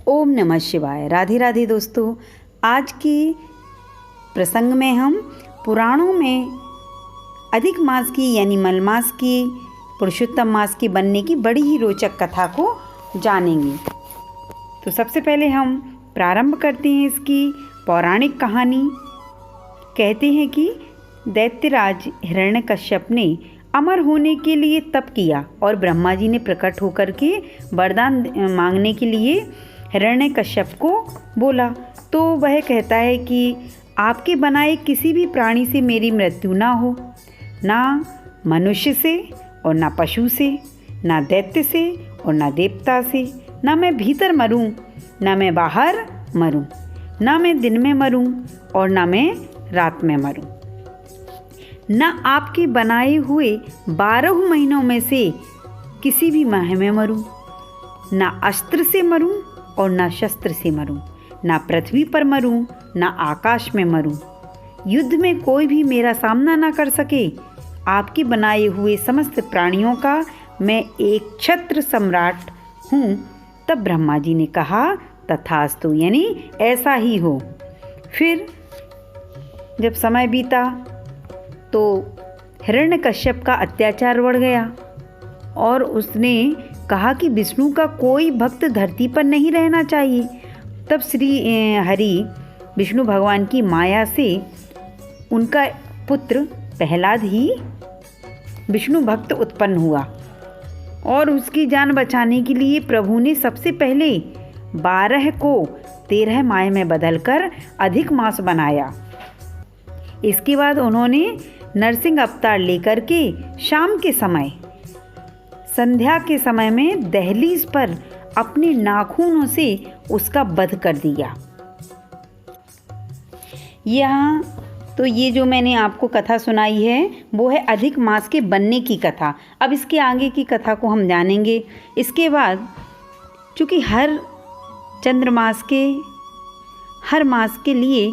ओम नमः शिवाय। राधे राधे दोस्तों। आज की प्रसंग में हम पुराणों में अधिक मास की यानी मलमास की पुरुषोत्तम मास के बनने की बड़ी ही रोचक कथा को जानेंगे। तो सबसे पहले हम प्रारंभ करते हैं इसकी पौराणिक कहानी। कहते हैं कि दैत्यराज हिरण्यकश्यप ने अमर होने के लिए तप किया और ब्रह्मा जी ने प्रकट होकर के वरदान मांगने के लिए हिरण्यकश्यप को बोला। तो वह कहता है कि आपके बनाए किसी भी प्राणी से मेरी मृत्यु ना हो, ना मनुष्य से और ना पशु से, ना दैत्य से और ना देवता से, ना मैं भीतर मरूं, ना मैं बाहर मरूं, ना मैं दिन में मरूं और ना मैं रात में मरूं, ना आपके बनाए हुए 12 महीनों में से किसी भी माह में मरूं, ना अस्त्र से मरूं और ना शस्त्र से मरूं, ना पृथ्वी पर मरूं, ना आकाश में मरूं, युद्ध में कोई भी मेरा सामना ना कर सके। आपके बनाए हुए समस्त प्राणियों का मैं एक छत्र सम्राट हूँ। तब ब्रह्मा जी ने कहा तथास्तु, यानी ऐसा ही हो। फिर जब समय बीता तो हिरण्यकश्यप का अत्याचार बढ़ गया और उसने कहा कि विष्णु का कोई भक्त धरती पर नहीं रहना चाहिए। तब श्री हरि विष्णु भगवान की माया से उनका पुत्र प्रहलाद ही विष्णु भक्त उत्पन्न हुआ और उसकी जान बचाने के लिए प्रभु ने सबसे पहले 12 को 13 माह में बदलकर अधिक मास बनाया। इसके बाद उन्होंने नरसिंह अवतार लेकर के शाम के समय संध्या के समय में दहलीज पर अपने नाखूनों से उसका वध कर दिया। यहाँ तो ये जो मैंने आपको कथा सुनाई है वो है अधिक मास के बनने की कथा। अब इसके आगे की कथा को हम जानेंगे। इसके बाद चूँकि हर चंद्रमास के हर मास के लिए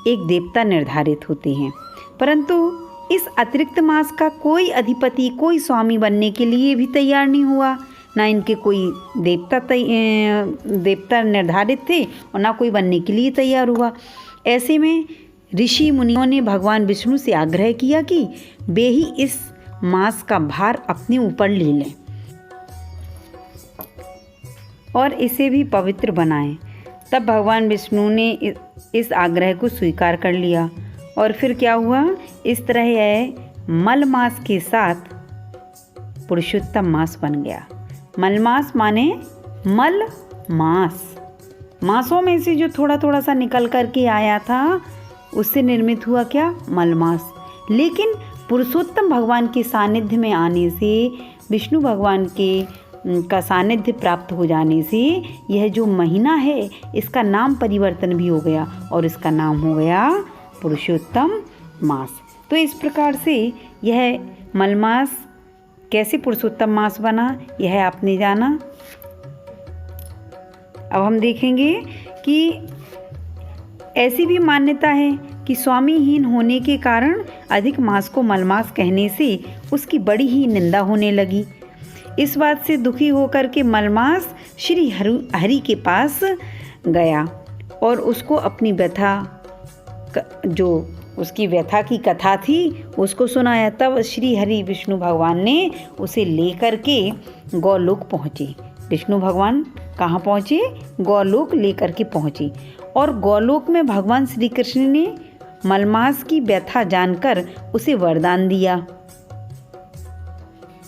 एक देवता निर्धारित होते हैं, परंतु इस अतिरिक्त मास का कोई अधिपति, कोई स्वामी बनने के लिए भी तैयार नहीं हुआ। ना इनके कोई देवता निर्धारित थे और ना कोई बनने के लिए तैयार हुआ। ऐसे में ऋषि मुनियों ने भगवान विष्णु से आग्रह किया कि वे ही इस मास का भार अपने ऊपर ले लें और इसे भी पवित्र बनाएं। तब भगवान विष्णु ने इस आग्रह को स्वीकार कर लिया और फिर क्या हुआ, इस तरह यह मल मास के साथ पुरुषोत्तम मास बन गया। मल मास माने मल मास, मासों में से जो थोड़ा थोड़ा सा निकल करके आया था उससे निर्मित हुआ क्या, मल मास। लेकिन पुरुषोत्तम भगवान के सानिध्य में आने से, विष्णु भगवान का सानिध्य प्राप्त हो जाने से यह जो महीना है इसका नाम परिवर्तन भी हो गया और इसका नाम हो गया पुरुषोत्तम मास। तो इस प्रकार से यह मलमास कैसे पुरुषोत्तम मास बना, यह आपने जाना। अब हम देखेंगे कि ऐसी भी मान्यता है कि स्वामीहीन होने के कारण अधिक मास को मलमास कहने से उसकी बड़ी ही निंदा होने लगी। इस बात से दुखी होकर के मलमास श्री हरि के पास गया और उसको अपनी व्यथा, जो उसकी व्यथा की कथा थी, उसको सुनाया। तब श्री हरि विष्णु भगवान ने उसे लेकर के गौलोक पहुँचे। विष्णु भगवान कहाँ पहुँचे, गौलोक लेकर के पहुँचे और गौलोक में भगवान श्री कृष्ण ने मलमास की व्यथा जानकर उसे वरदान दिया,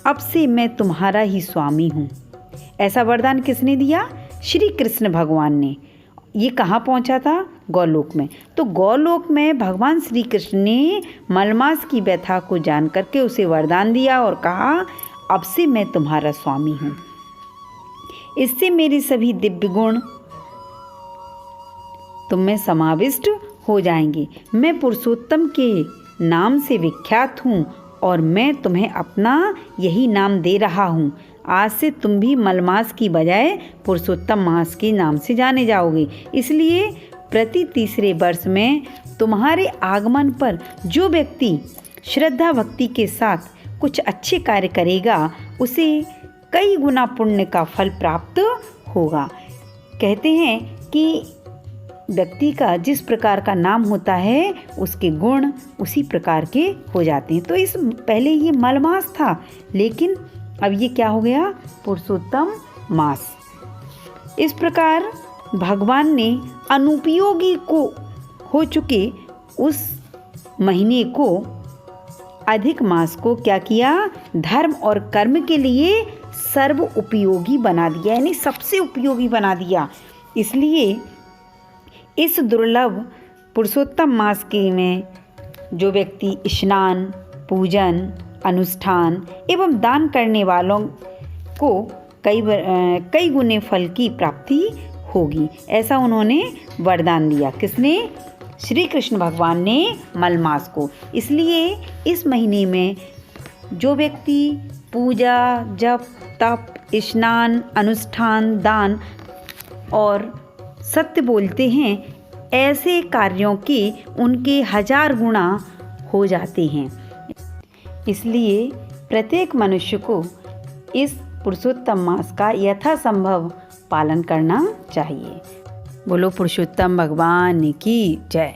अब से मैं तुम्हारा ही स्वामी हूँ। ऐसा वरदान किसने दिया, श्री कृष्ण भगवान ने। ये कहाँ पहुँचा था, गौलोक में। तो गौलोक में भगवान श्री कृष्ण ने मलमास की व्यथा को जान करके उसे वरदान दिया और कहा अब से मैं तुम्हारा स्वामी हूँ। इससे मेरे सभी दिव्य गुण तुम में समाविष्ट हो जाएंगे। मैं पुरुषोत्तम के नाम से विख्यात हूँ और मैं तुम्हें अपना यही नाम दे रहा हूँ। आज से तुम भी मलमास की बजाय पुरुषोत्तम मास के नाम से जाने जाओगे। इसलिए प्रति तीसरे वर्ष में तुम्हारे आगमन पर जो व्यक्ति श्रद्धा भक्ति के साथ कुछ अच्छे कार्य करेगा उसे कई गुना पुण्य का फल प्राप्त होगा। कहते हैं कि व्यक्ति का जिस प्रकार का नाम होता है उसके गुण उसी प्रकार के हो जाते हैं। तो इस पहले ये मलमास था, लेकिन अब ये क्या हो गया, पुरुषोत्तम मास। इस प्रकार भगवान ने अनुपयोगी को हो चुके उस महीने को, अधिक मास को क्या किया, धर्म और कर्म के लिए सर्व उपयोगी बना दिया, यानी सबसे उपयोगी बना दिया। इसलिए इस दुर्लभ पुरुषोत्तम मास के में जो व्यक्ति स्नान, पूजन, अनुष्ठान एवं दान करने वालों को कई गुने फल की प्राप्ति होगी, ऐसा उन्होंने वरदान दिया। किसने? श्री कृष्ण भगवान ने मलमास को। इसलिए इस महीने में जो व्यक्ति पूजा, जप, तप, स्नान, अनुष्ठान, दान और सत्य बोलते हैं, ऐसे कार्यों के उनके 1000 गुना हो जाते हैं। इसलिए प्रत्येक मनुष्य को इस पुरुषोत्तम मास का यथासंभव पालन करना चाहिए। बोलो पुरुषोत्तम भगवान की जय।